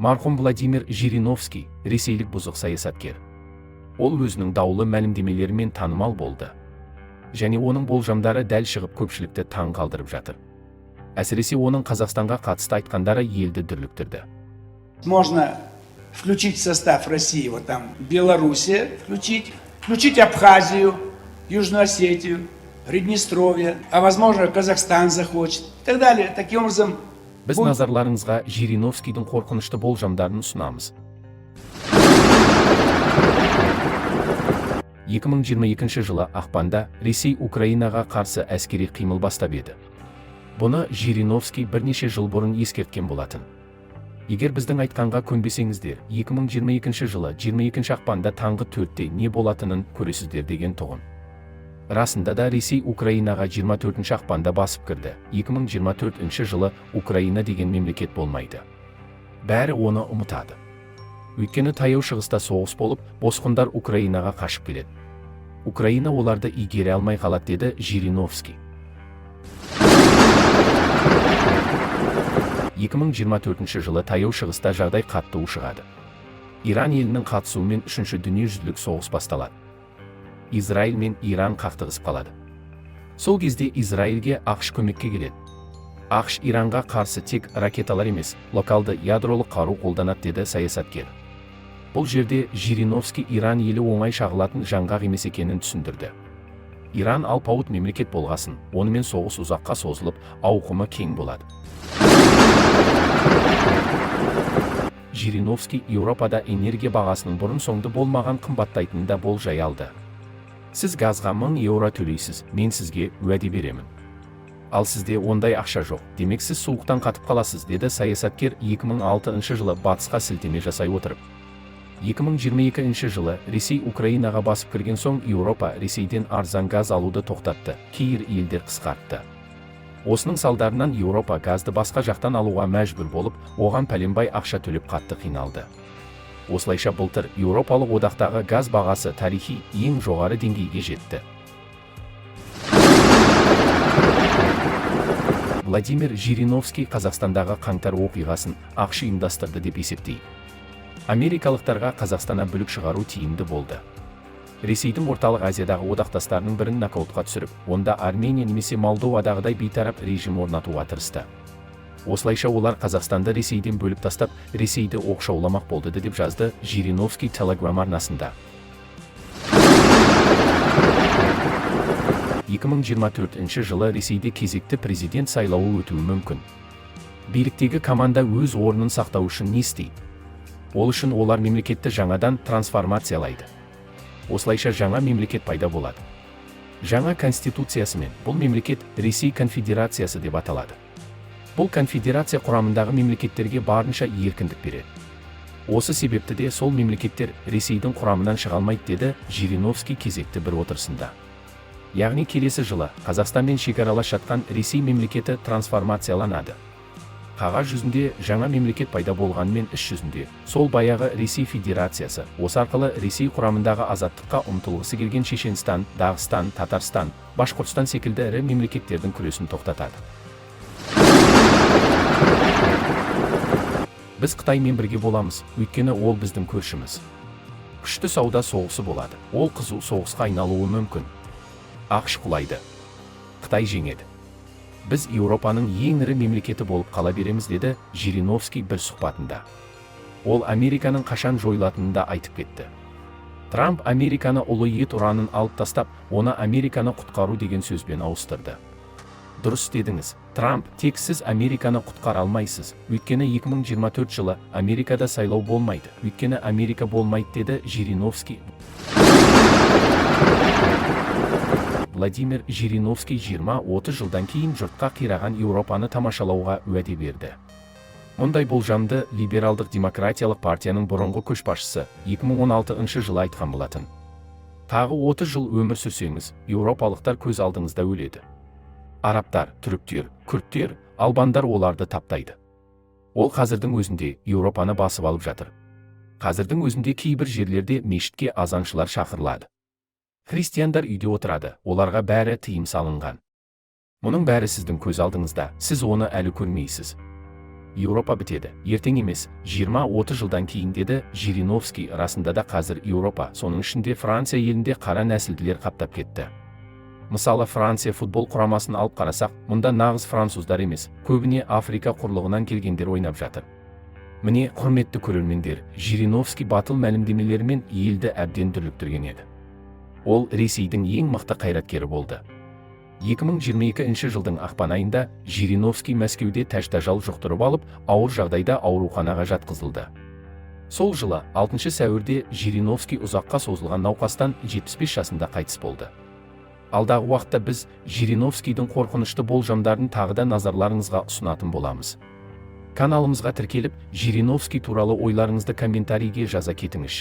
Марқұм Владимир Жириновский, Ресейлік бұзық саясаткер. Ол өзінің даулы мәлімдемелерімен танымал болды. Және оның болжамдары дәл шығып көпшілікті таң қалдырып жатыр. Әсіресе оның Қазақстанға қатысты айтқандары елді дүрліктірді. Можно включить в состав России, вот там Белоруссия включить Абхазию, Южную Осетию, Приднестровье, а возможно Казахстан захочет и так далее. Таким образом... Біз назарларыңызға Жириновскийдің қорқынышты болжамдарын ұсынамыз. 2022 жылы ақпанда Ресей Украинаға қарсы әскери қимыл бастап еді. Бұны Жириновский бірнеше жыл бұрын ескерткен болатын. Егер біздің айтқанға көнбесеңіздер, 2022 жылы 22 ақпанда таңғы 4-те не болатынын көресіздер деген тұғын. Расында да Ресей Украинаға 24 ақпанда басып кірді. 2024 жылы Украина деген мемлекет болмайды. Бәрі оны ұмытады. Өйткені таяу шығыста соғыс болып, босқындар Украинаға қашып келеді. Украина оларды игере алмай қалады, деді Жириновский. 2024 жылы таяу шығыста жағдай қатты ушығады. Иран елінің қатысуымен 3-ші дүниежүзілік соғыс басталады. Израиль мен Иран қақтығысып қалады. Сол кезде Израильге ақш көмекке келеді. ақш Иранға қарсы тек ракеталар емес, локалды ядролық қару қолданады, деді саясаткер. Бұл жерде Жириновский Иран елі оңай шағылатын жаңғақ емес екенін түсіндірді. Иран алпауыт мемлекет болғасын, онымен соғыс ұзаққа созылып, ауқымы кең болады. Жириновский Еуропада энергия бағасының бұрын соңды болмаған қымбаттайтынын да болжай алды. Сіз газға 1000 еуро төлейсіз, мен сізге уәде беремін. Ал сізде ондай ақша жоқ, демек сіз суықтан қатып қаласыз, деді саясаткер 2006 жылы батысқа сілтеме жасай отырып. 2022 жылы Ресей Украинаға басып кірген соң Еуропа Ресейден арзан газ алуды тоқтатты, кейбір елдер қысқартты. Осының салдарынан Еуропа газды басқа жақтан алуға мәжбүр болып, оған пәленбай ақша төлеп қатты қиналды. Осылайша былтыр Еуропалық одақтағы газ бағасы тарихи ең жоғары деңгейге жетті. Владимир Жириновский Қазақстандағы қаңтар оқиғасын ақш ұйымдастырды деп есептейді. Америкалықтарға Қазақстана бүлік шығару тиімді болды. Ресейдің орталық Азиядағы одақтастарының бірін нокаутқа түсіріп, онда Армения немесе Молдовадағыдай бейтарап режим орнатуға тырысты. Осылайша олар Қазақстанды Ресейден бөліп тастап, Ресейді оқшауламақ болды, деп жазды Жириновский Telegram арнасында. 2024 жылы Ресейде кезекті президент сайлауы өтуі мүмкін. Биліктегі команда өз орнын сақтау үшін не істейді? Ол үшін олар мемлекетті жаңадан трансформациялайды. Осылайша жаңа мемлекет пайда болады. Жаңа конституциясымен бұл мемлекет Ресей конфедерациясы деп аталады. Бұл конфедерация құрамындағы мемлекеттерге барынша еркіндік береді. Осы себепті де сол мемлекеттер Ресейдің құрамынан шыға алмайды, деді Жириновский кезекті бір отырысында. Яғни келесі жылы Қазақстанмен шекаралас жатқан Ресей мемлекеті трансформацияланады. Қағаз жүзінде жаңа мемлекет пайда болғанмен іс жүзінде сол баяғы Ресей Федерациясы, осы арқылы Ресей құрамындағы азаттыққа ұмтылғысы келген Шешенстан, Дағыстан, Татарстан, Башқұртстан секілді ірі мемлекеттердің күресін тоқтатады. Біз Қытаймен бірге боламыз, өйткені ол біздің көршіміз. Күшті сауда соғысы болады, ол қызу соғысқа айналуы мүмкін. ақш құлайды, Қытай жеңеді. Біз Еуропаның ең ірі мемлекеті болып қала береміз, деді Жириновский бір сұхбатында. Ол Американың қашан жойылатынын да айтып кетті. Трамп Американы ұлы ет ұранын алып тастап, оны Американы құтқару деген сөзбен ауыстырды. Дұрыс дедіңіз, Трамп, тек сіз Американы құтқара алмайсыз, өйткені 2024 жылы Америкада сайлау болмайды, өйткені Америка болмайды, деді Жириновский. Владимир Жириновский 20-30 жылдан кейін жұртқа қираған Еуропаны тамашалауға уәде берді. Мұндай болжамды либералдық демократиялық партияның бұрынғы көшбасшысы 2016 жылы айтқан болатын. Тағы 30 жыл өмір сүрсеңіз, еуропалықтар көз алдыңызда өледі. Арабтар, түріктер, күрттер, албандар оларды таптайды. Ол қазірдің өзінде Еуропаны басып алып жатыр. Қазірдің өзінде кейбір жерлерде мешітке азаншылар шақырылады. Христиандар үйде отырады, оларға бәрі тыйым салынған. Мұның бәрі сіздің көз алдыңызда, сіз оны әлі көрмейсіз. Еуропа бітеді, ертең емес, 20-30 жылдан кейін деді Жириновский. Расында да қазір Еуропа, соның ішінде Франция елінде қара нәсілділер қаптап кетті. Мысалы, Франция футбол құрамасын алып қарасақ, мұнда нағыз француздар емес, көбіне Африка құрлығынан келгендер ойнап жатыр. Міне, құрметті көрермендер, Жириновский батыл мәлімдемелерімен елді әбден дүрліктірген еді. Ол Ресейдің ең мықты қайраткері болды. 2022 жылдың ақпан айында Жириновский Мәскеуде тәж-тажал жұқтырып алып, ауыр жағдайда ауруханаға жатқызылды. Сол жылы 6 сәуірде Жириновский ұзаққа созылған науқастан 75 жасында қайтыс болды. Алдағы уақытта біз Жириновскийдің қорқынышты болжамдарын тағы да назарларыңызға ұсынатын боламыз. Каналымызға тіркеліп, Жириновский туралы ойларыңызды комментарийге жаза кетіңізші.